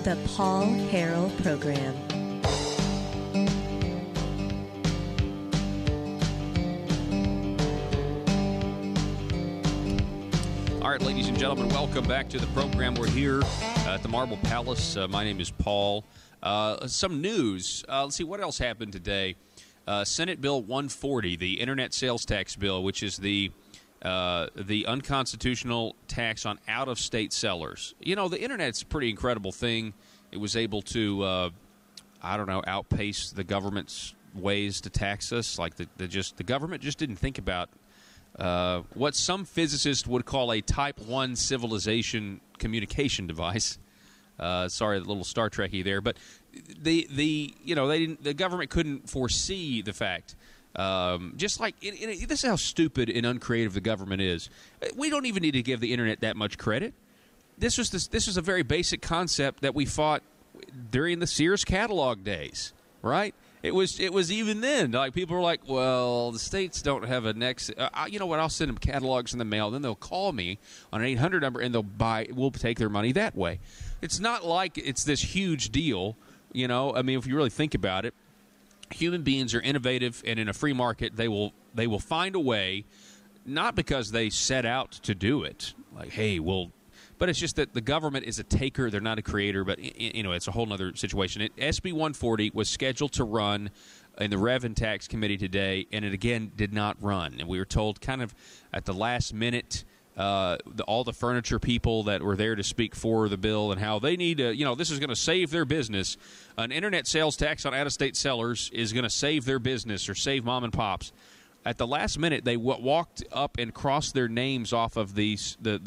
The Paul Harrell Program. All right, ladies and gentlemen, welcome back to the program. We're here at the Marble Palace. My name is Paul. Some news. Let's see, what else happened today? Senate Bill 140, the Internet Sales Tax Bill, which is the unconstitutional tax on out-of-state sellers. You know, the Internet's a pretty incredible thing. It was able to, outpace the government's ways to tax us. Like the government just didn't think about what some physicists would call a Type 1 civilization communication device. Sorry, a little Star Trekky there, but the government couldn't foresee the fact. Just like this is how stupid and uncreative the government is. We don't even need to give the internet that much credit. This was a very basic concept that we fought during the Sears catalog days, right? It was even then. Like, people were like, well, the states don't have a next. You know what? I'll send them catalogs in the mail. Then they'll call me on an 800 number, and we'll take their money that way. It's not like it's this huge deal. You know, I mean, if you really think about it, human beings are innovative, and in a free market, they will find a way. Not because they set out to do it. Like, hey, but it's just that the government is a taker. They're not a creator, but it's a whole other situation. SB 140 was scheduled to run in the Rev and Tax Committee today, and it again did not run. And we were told kind of at the last minute, all the furniture people that were there to speak for the bill and how they need to, this is going to save their business. An internet sales tax on out-of-state sellers is going to save their business or save mom and pops. At the last minute, they walked up and crossed their names off of the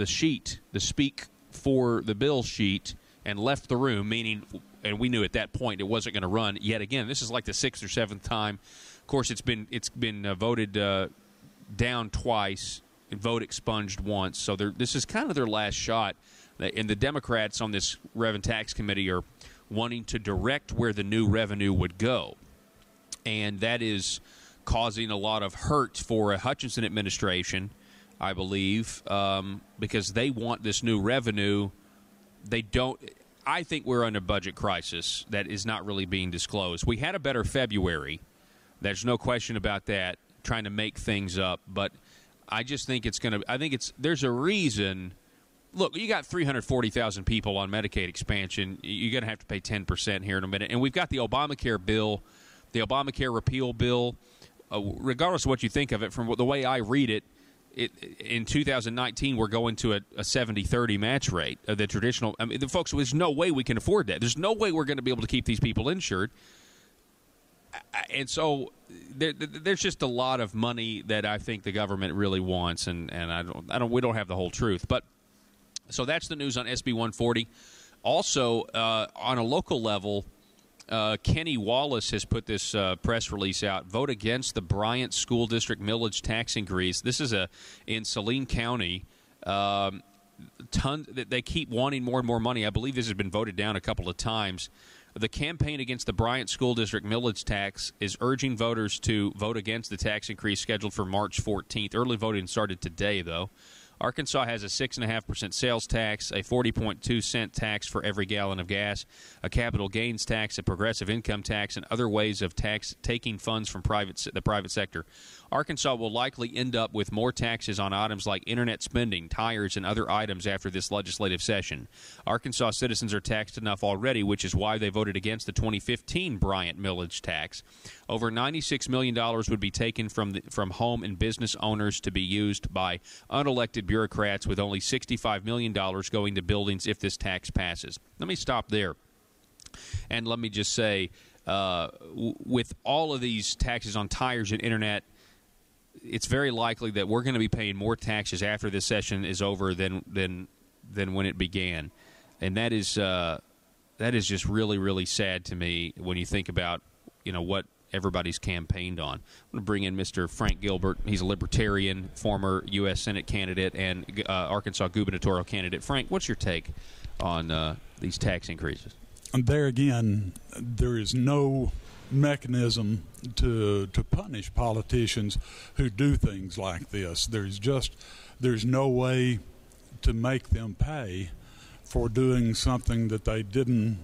sheet, the speak for the bill sheet, and left the room, meaning, and we knew at that point it wasn't going to run yet again. This is like the sixth or seventh time. Of course, it's been voted down twice, and vote expunged once. So this is kind of their last shot. And the Democrats on this Rev and Tax Committee are wanting to direct where the new revenue would go. And that is causing a lot of hurt for a Hutchinson administration, I believe, because they want this new revenue. I think we're in a budget crisis that is not really being disclosed. We had a better February. There's no question about that, trying to make things up. But I just think there's a reason. Look, you got 340,000 people on Medicaid expansion. You're going to have to pay 10% here in a minute. And we've got the Obamacare bill, the Obamacare repeal bill. Regardless of what you think of it, from the way I read it, in 2019 we're going to a 70-30 match rate of the traditional. I mean, folks, there's no way we can afford that. There's no way we're going to be able to keep these people insured. And so there's just a lot of money that I think the government really wants, and we don't have the whole truth. But so that's the news on SB 140. Also, on a local level, Kenny Wallace has put this press release out. Vote against the Bryant School District millage tax increase. This is in Saline County. They keep wanting more and more money. I believe this has been voted down a couple of times. The campaign against the Bryant School District millage tax is urging voters to vote against the tax increase scheduled for March 14th. Early voting started today, though. Arkansas has a 6.5% sales tax, a 40.2-cent tax for every gallon of gas, a capital gains tax, a progressive income tax, and other ways of taking funds from the private sector. Arkansas will likely end up with more taxes on items like internet spending, tires, and other items after this legislative session. Arkansas citizens are taxed enough already, which is why they voted against the 2015 Bryant millage tax. Over $96 million would be taken from home and business owners to be used by unelected bureaucrats, with only $65 million going to buildings if this tax passes. Let me stop there. And let me just say, with all of these taxes on tires and internet, it's very likely that we're going to be paying more taxes after this session is over than when it began. And that is just really, really sad to me when you think about, what everybody's campaigned on. I'm going to bring in Mr. Frank Gilbert. He's a Libertarian, former U.S. Senate candidate and Arkansas gubernatorial candidate. Frank, what's your take on these tax increases? And there again, there is no mechanism to punish politicians who do things like this. There's no way to make them pay for doing something that they didn't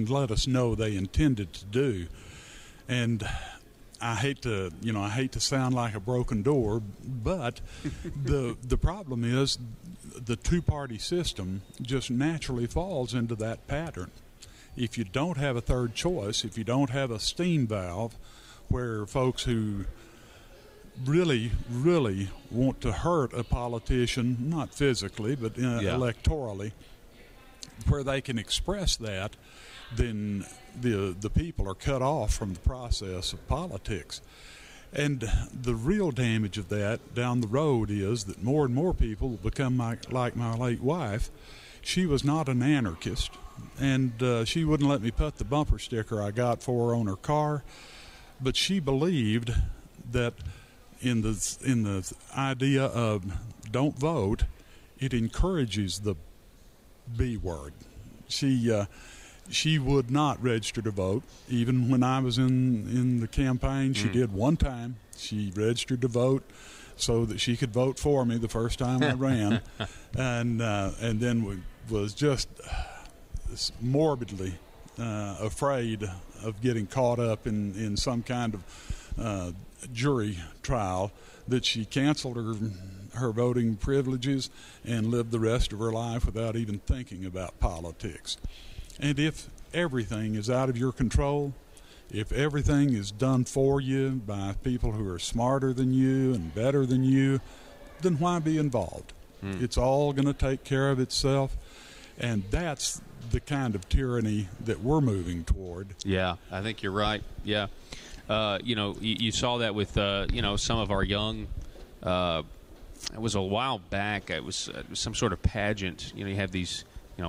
let us know they intended to do. And I hate to sound like a broken door, but the problem is the two-party system just naturally falls into that pattern. If you don't have a third choice, if you don't have a steam valve where folks who really, really want to hurt a politician, not physically, but electorally, where they can express that, then the people are cut off from the process of politics. And the real damage of that down the road is that more and more people will become like my late wife. She was not an anarchist, and she wouldn't let me put the bumper sticker I got for her on her car, but she believed that in the idea of don't vote, it encourages the B word. She would not register to vote. Even when I was in the campaign, she did one time. She registered to vote so that she could vote for me the first time I ran, and then was just morbidly afraid of getting caught up in some kind of jury trial, that she canceled her voting privileges and lived the rest of her life without even thinking about politics. And if everything is out of your control, if everything is done for you by people who are smarter than you and better than you, then why be involved? It's all going to take care of itself, and that's the kind of tyranny that we're moving toward. Yeah, I think you're right. Yeah. You saw that with, some of our young, it was a while back, it was some sort of pageant. You have these,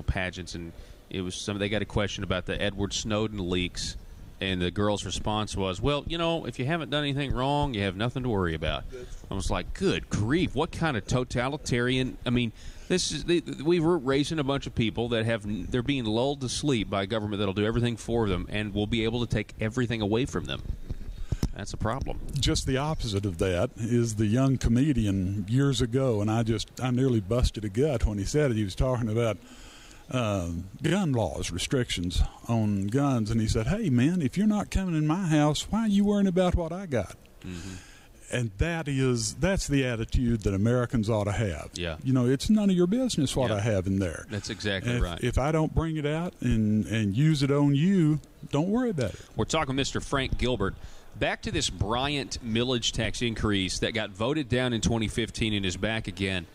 pageants, and it was they got a question about the Edward Snowden leaks, and the girl's response was, well, if you haven't done anything wrong, you have nothing to worry about. I was like, good grief, what kind of totalitarian, we were raising a bunch of people that they're being lulled to sleep by a government that'll do everything for them and will be able to take everything away from them. That's a problem. Just the opposite of that is the young comedian years ago, and I nearly busted a gut when he said it. He was talking about gun laws, restrictions on guns, and he said, hey, man, if you're not coming in my house, why are you worrying about what I got? Mm-hmm. And that's the attitude that Americans ought to have. Yeah. It's none of your business what I have in there. That's exactly right. If I don't bring it out and use it on you, don't worry about it. We're talking Mr. Frank Gilbert. Back to this Bryant millage tax increase that got voted down in 2015 and is back again.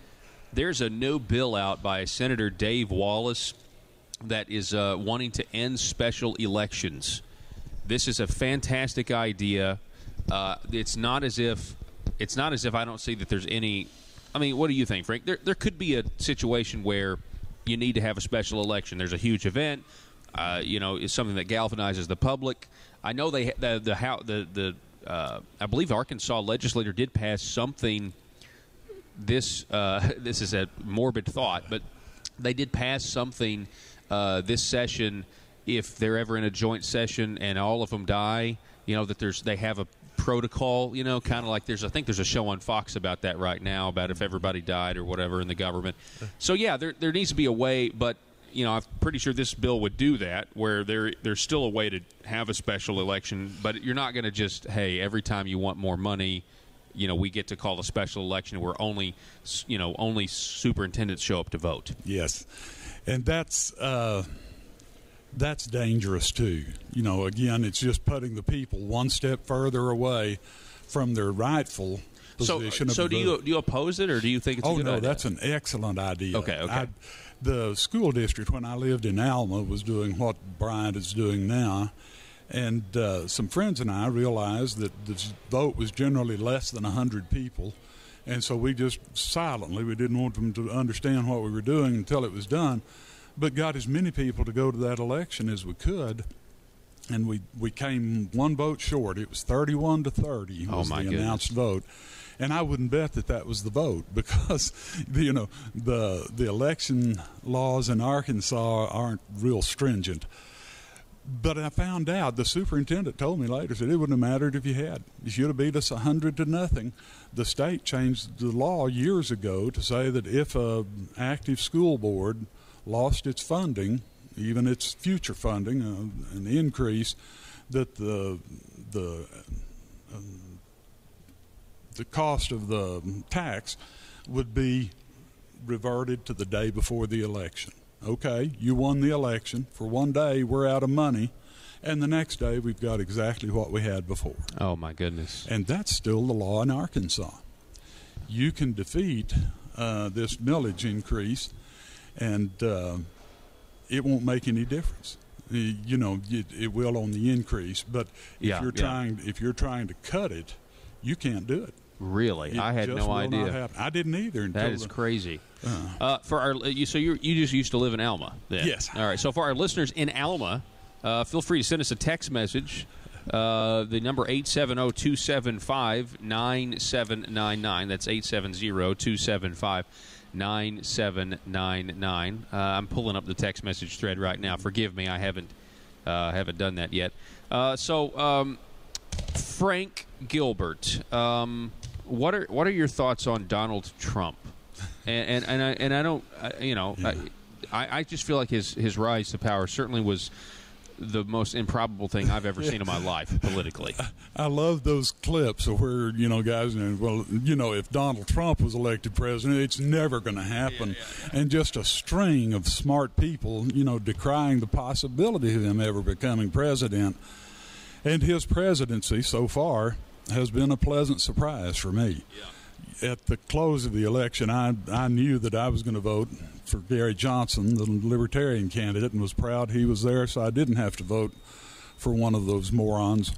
There's a new bill out by Senator Dave Wallace that is wanting to end special elections. This is a fantastic idea. It's not as if I don't see that there's any. What do you think, Frank? There could be a situation where you need to have a special election. There's a huge event. It's something that galvanizes the public. I know I believe the Arkansas legislature did pass something. This is a morbid thought, but they did pass something this session. If they're ever in a joint session and all of them die, that they have a protocol. Kind of like I think there's a show on Fox about that right now, about if everybody died or whatever in the government. So yeah, there needs to be a way, but I'm pretty sure this bill would do that, where there's still a way to have a special election, but you're not going to just, hey, every time you want more money, we get to call a special election where only superintendents show up to vote. Yes, and that's dangerous too. Again, it's just putting the people one step further away from their rightful position. So do you oppose it, or do you think it's a good idea? That's an excellent idea. Okay. The school district, when I lived in Alma, was doing what Bryant is doing now. And some friends and I realized that the vote was generally less than 100 people. And so we just silently, we didn't want them to understand what we were doing until it was done, but got as many people to go to that election as we could. And we came one vote short. It was 31-30 was the announced vote. And I wouldn't bet that was the vote, because the election laws in Arkansas aren't real stringent. But I found out, the superintendent told me later, said it wouldn't have mattered if you had. You should have beat us 100-0. The state changed the law years ago to say that if an active school board lost its funding, even its future funding, an increase, that the cost of the tax would be reverted to the day before the election. Okay, you won the election. For one day, we're out of money, and the next day, we've got exactly what we had before. Oh, my goodness. And that's still the law in Arkansas. You can defeat this millage increase, and it won't make any difference. You know, it will on the increase, but if you're trying to cut it, you can't do it. Really, I had no idea. I didn't either. That is crazy. For our, so you just used to live in Alma, then? Yes. All right. So for our listeners in Alma, feel free to send us a text message. The number 870-275-9799. That's 870-275-9799. I'm pulling up the text message thread right now. Forgive me, I haven't done that yet. Frank Gilbert, what are your thoughts on Donald Trump? And I don't, I just feel like his rise to power certainly was the most improbable thing I've ever seen in my life politically. I love those clips of where, guys, if Donald Trump was elected president, it's never going to happen. And just a string of smart people, decrying the possibility of him ever becoming president. And his presidency so far has been a pleasant surprise for me. Yeah. At the close of the election, I knew that I was going to vote for Gary Johnson, the Libertarian candidate, and was proud he was there, so I didn't have to vote for one of those morons.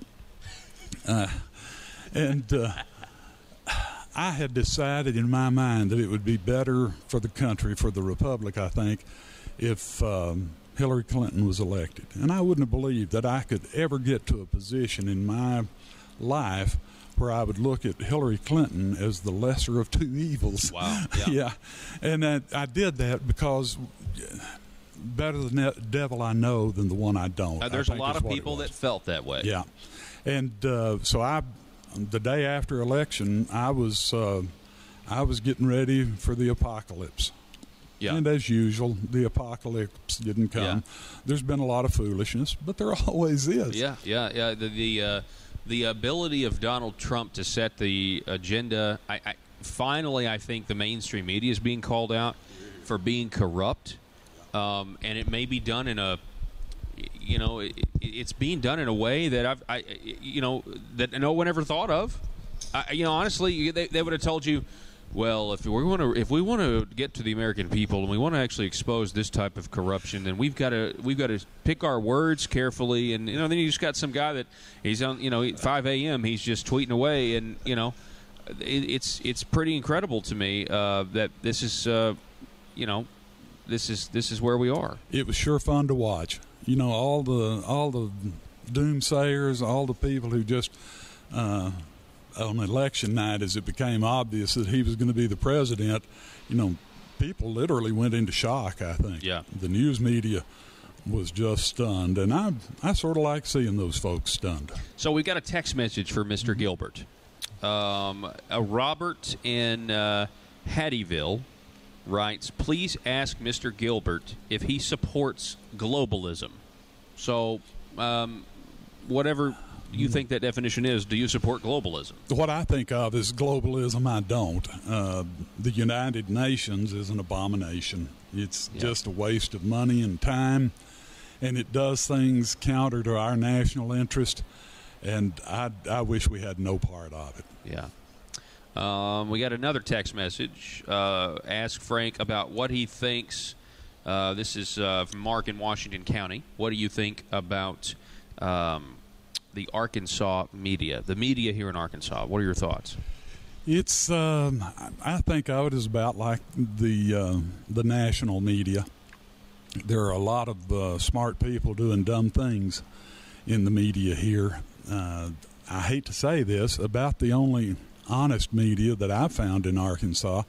I had decided in my mind that it would be better for the country, for the republic, I think, if Hillary Clinton was elected. And I wouldn't have believed that I could ever get to a position in my life where I would look at Hillary Clinton as the lesser of two evils. Wow. Yeah. And I did that because better the devil I know than the one I don't. There's a lot of people that felt that way. Yeah. And so the day after election, I was getting ready for the apocalypse. Yeah. And as usual, the apocalypse didn't come. Yeah. There's been a lot of foolishness, but there always is. Yeah. The ability of Donald Trump to set the agenda, finally, I think the mainstream media is being called out for being corrupt, and it may be done in a, it's being done in a way that that no one ever thought of. Honestly, they would have told you, well, if we want to get to the American people and we want to actually expose this type of corruption, then we've got to pick our words carefully. And then you just got some guy that he's on 5 a.m. he's just tweeting away, and it's pretty incredible to me that this is this is where we are. It was sure fun to watch. All the doomsayers, all the people who just. On election night, as it became obvious that he was going to be the president, people literally went into shock, I think. Yeah. The news media was just stunned, and I sort of like seeing those folks stunned. So we got a text message for Mr. Gilbert. Robert in Hattieville writes, please ask Mr. Gilbert if he supports globalism. So whatever you think that definition is, do you support globalism? What I think of as globalism, I don't. The United Nations is an abomination. It's just a waste of money and time, and it does things counter to our national interest, and I wish we had no part of it. Yeah. We got another text message. Ask Frank about what he thinks. This is from Mark in Washington County. What do you think about the Arkansas media, the media here in Arkansas? What are your thoughts? It's I think of it as about like the national media. There are a lot of smart people doing dumb things in the media here. I hate to say this, about the only honest media that I've found in Arkansas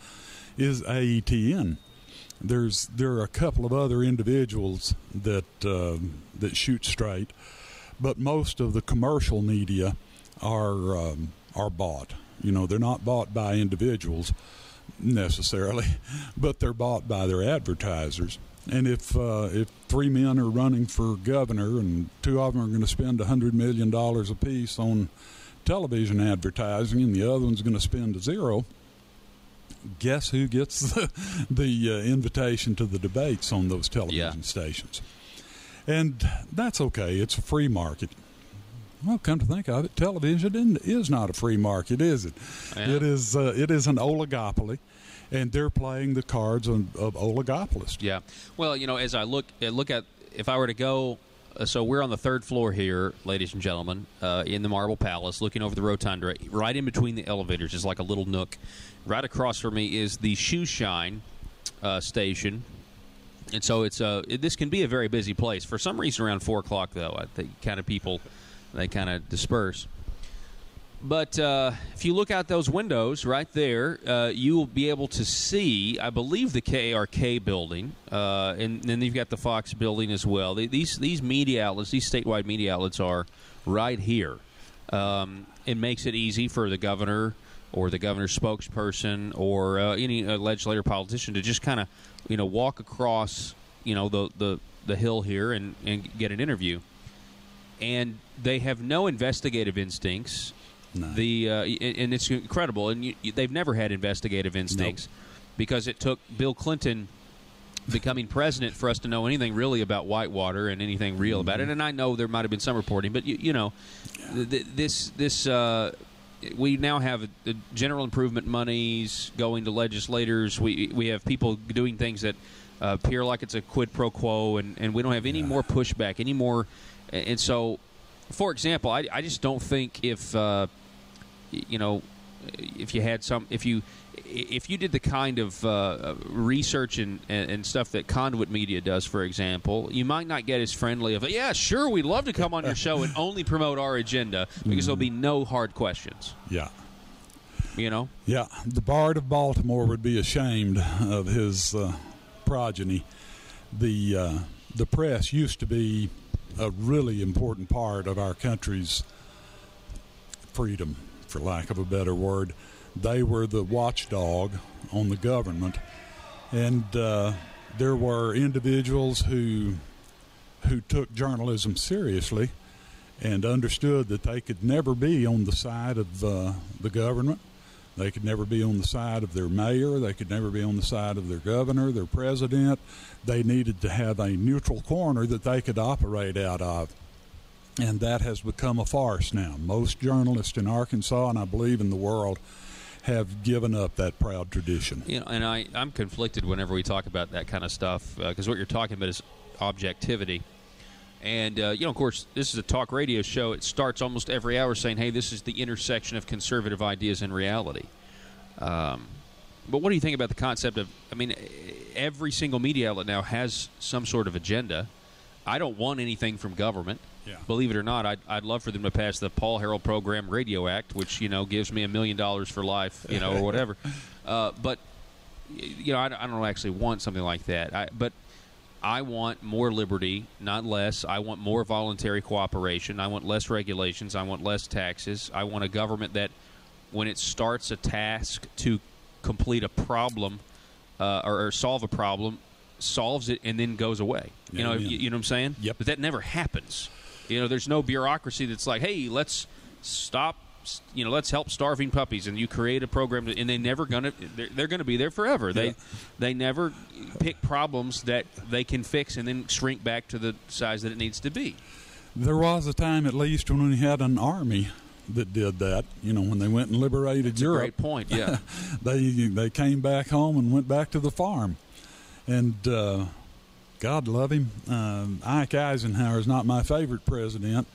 is AETN. There are a couple of other individuals that shoot straight, but most of the commercial media are bought. They're not bought by individuals, necessarily, but they're bought by their advertisers. And if 3 men are running for governor and 2 of them are going to spend $100 million apiece on television advertising and the other one's going to spend zero, guess who gets the invitation to the debates on those television stations? And that's okay. It's a free market. Well, come to think of it, television is not a free market, is it? Yeah. It is an oligopoly, and they're playing the cards of oligopolists. Yeah. Well, as I look at, if I were to go, so we're on the 3rd floor here, ladies and gentlemen, in the Marble Palace, looking over the rotunda. Right in between the elevators is like a little nook. Right across from me is the Shoe Shine station. And so this can be a very busy place. For some reason, around 4 o'clock, though, I think people, they kind of disperse. But if you look out those windows right there, you will be able to see, I believe, the KRK building, and then you've got the Fox building as well. These media outlets, these statewide media outlets, are right here. It makes it easy for the governor or the governor's spokesperson or any legislator, politician to just kind of walk across the hill here and get an interview. And they have no investigative instincts. No. And it's incredible, and they've never had investigative instincts. Nope. Because it took Bill Clinton becoming president for us to know anything really about Whitewater and anything real about it. And I know there might have been some reporting, but we now have the general improvement monies going to legislators. We have people doing things that appear like it's a quid pro quo, and we don't have any more pushback, any more. And so, for example, I just don't think if you did the kind of research and stuff that Conduit Media does, for example, you might not get as friendly of, yeah, sure, we'd love to come on your show and only promote our agenda, because there'll be no hard questions. Yeah. Yeah, the Bard of Baltimore would be ashamed of his progeny. The press used to be a really important part of our country's freedom, for lack of a better word. They were the watchdog on the government, and there were individuals who took journalism seriously and understood that they could never be on the side of the government. They could never be on the side of their mayor. They could never be on the side of their governor, their president. They needed to have a neutral corner that they could operate out of. And that has become a farce now. Most journalists in Arkansas, and I believe in the world, have given up that proud tradition. And I'm conflicted whenever we talk about that kind of stuff, because what you're talking about is objectivity. And, of course, this is a talk radio show. It starts almost every hour saying, hey, this is the intersection of conservative ideas and reality. But what do you think about the concept of, every single media outlet now has some sort of agenda. I don't want anything from government. Yeah. Believe it or not, I'd love for them to pass the Paul Harrell Program Radio Act, which, gives me $1 million for life, or whatever. But I don't actually want something like that. But I want more liberty, not less. I want more voluntary cooperation. I want less regulations. I want less taxes. I want a government that, when it starts a task to complete a problem or solve a problem, solves it and then goes away. You know what I'm saying? Yep. But that never happens. There's no bureaucracy that's like, hey, let's stop, let's help starving puppies, and you create a program, and they're going to be there forever. Yeah. They never pick problems that they can fix and then shrink back to the size that it needs to be. There was a time, at least, when we had an army that did that. When they went and liberated Europe. Great point. Yeah. They came back home and went back to the farm, and God love him. Ike Eisenhower is not my favorite president,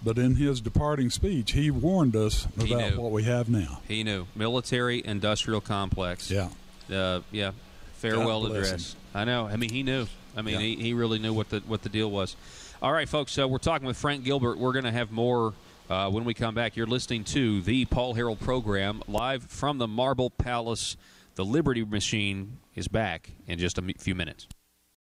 but in his departing speech, he warned us about what we have now. He knew. Military-industrial complex. Yeah. Farewell address. I know. He knew. He really knew what the deal was. All right, folks, we're talking with Frank Gilbert. We're going to have more when we come back. You're listening to the Paul Harrell Program, live from the Marble Palace. The Liberty Machine is back in just a few minutes.